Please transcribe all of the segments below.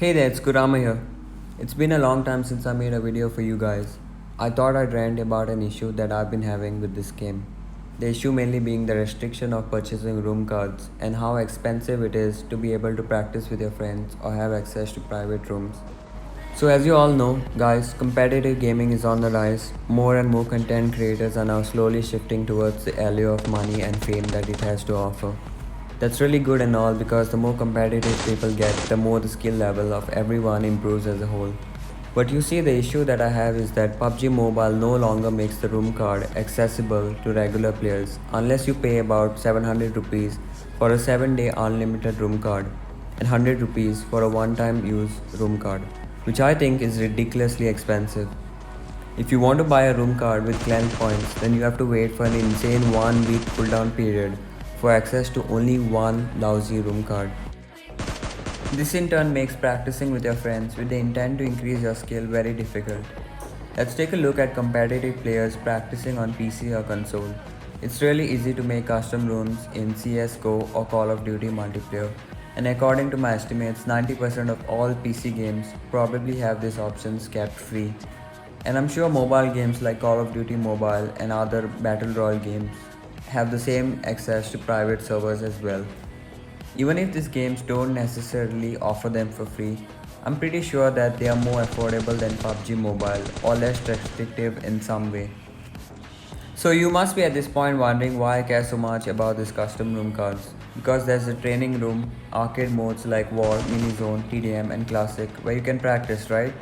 Hey there, it's Kurama here. It's been a long time since I made a video for you guys. I thought I'd rant about an issue that I've been having with this game. The issue mainly being the restriction of purchasing room cards and how expensive it is to be able to practice with your friends or have access to private rooms. So as you all know, guys, competitive gaming is on the rise. More and more content creators are now slowly shifting towards the allure of money and fame that it has to offer. That's really good and all because the more competitive people get, the more the skill level of everyone improves as a whole. But you see, the issue that I have is that PUBG Mobile no longer makes the room card accessible to regular players unless you pay about 700 rupees for a 7-day unlimited room card and 100 rupees for a one-time use room card, which I think is ridiculously expensive. If you want to buy a room card with clan points, then you have to wait for an insane 1 week cooldown period for access to only one lousy room card. This in turn makes practicing with your friends with the intent to increase your skill very difficult. Let's take a look at competitive players practicing on PC or console. It's really easy to make custom rooms in CSGO or Call of Duty multiplayer, and according to my estimates, 90% of all PC games probably have these options kept free. And I'm sure mobile games like Call of Duty Mobile and other Battle Royale games have the same access to private servers as well. Even if these games don't necessarily offer them for free, I'm pretty sure that they are more affordable than PUBG Mobile or less restrictive in some way. So you must be at this point wondering why I care so much about these custom room cards. Because there's a training room, arcade modes like War, Mini Zone, TDM and Classic where you can practice, right?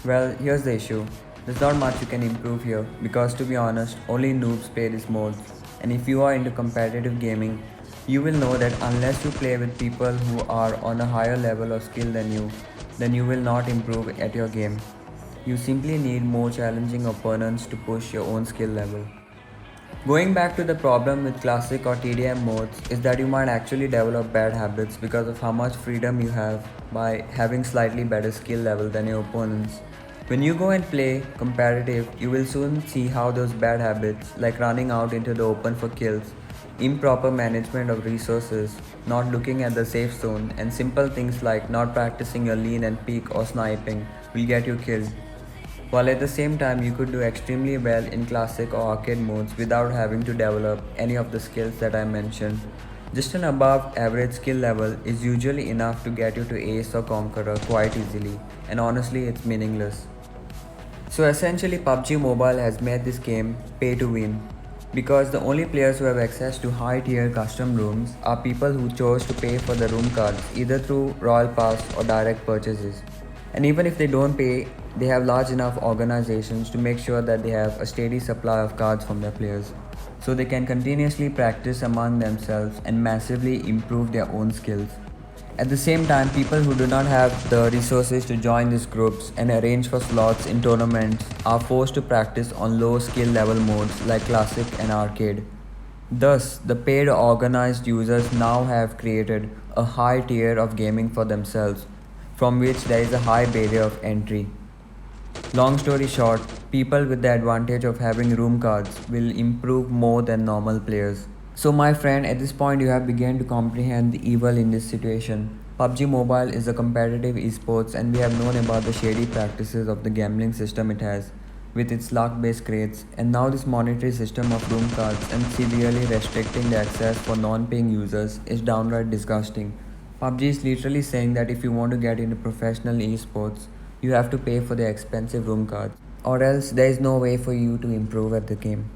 Well, here's the issue. There's not much you can improve here because to be honest, only noobs play these modes. And if you are into competitive gaming, you will know that unless you play with people who are on a higher level of skill than you, then you will not improve at your game. You simply need more challenging opponents to push your own skill level. Going back to the problem with classic or TDM modes is that you might actually develop bad habits because of how much freedom you have by having slightly better skill level than your opponents. When you go and play competitive, you will soon see how those bad habits, like running out into the open for kills, improper management of resources, not looking at the safe zone, and simple things like not practicing your lean and peek or sniping, will get you killed. While at the same time, you could do extremely well in classic or arcade modes without having to develop any of the skills that I mentioned. Just an above average skill level is usually enough to get you to Ace or Conqueror quite easily, and honestly, it's meaningless. So essentially PUBG Mobile has made this game pay to win because the only players who have access to high tier custom rooms are people who chose to pay for the room cards either through Royal Pass or direct purchases. And even if they don't pay, they have large enough organizations to make sure that they have a steady supply of cards from their players, so they can continuously practice among themselves and massively improve their own skills. At the same time, people who do not have the resources to join these groups and arrange for slots in tournaments are forced to practice on low skill level modes like Classic and Arcade. Thus, the paid organized users now have created a high tier of gaming for themselves, from which there is a high barrier of entry. Long story short, people with the advantage of having room cards will improve more than normal players. So my friend, at this point you have begun to comprehend the evil in this situation. PUBG Mobile is a competitive esports and we have known about the shady practices of the gambling system it has with its luck-based crates, and now this monetary system of room cards and severely restricting the access for non-paying users is downright disgusting. PUBG is literally saying that if you want to get into professional esports, you have to pay for the expensive room cards, or else there is no way for you to improve at the game.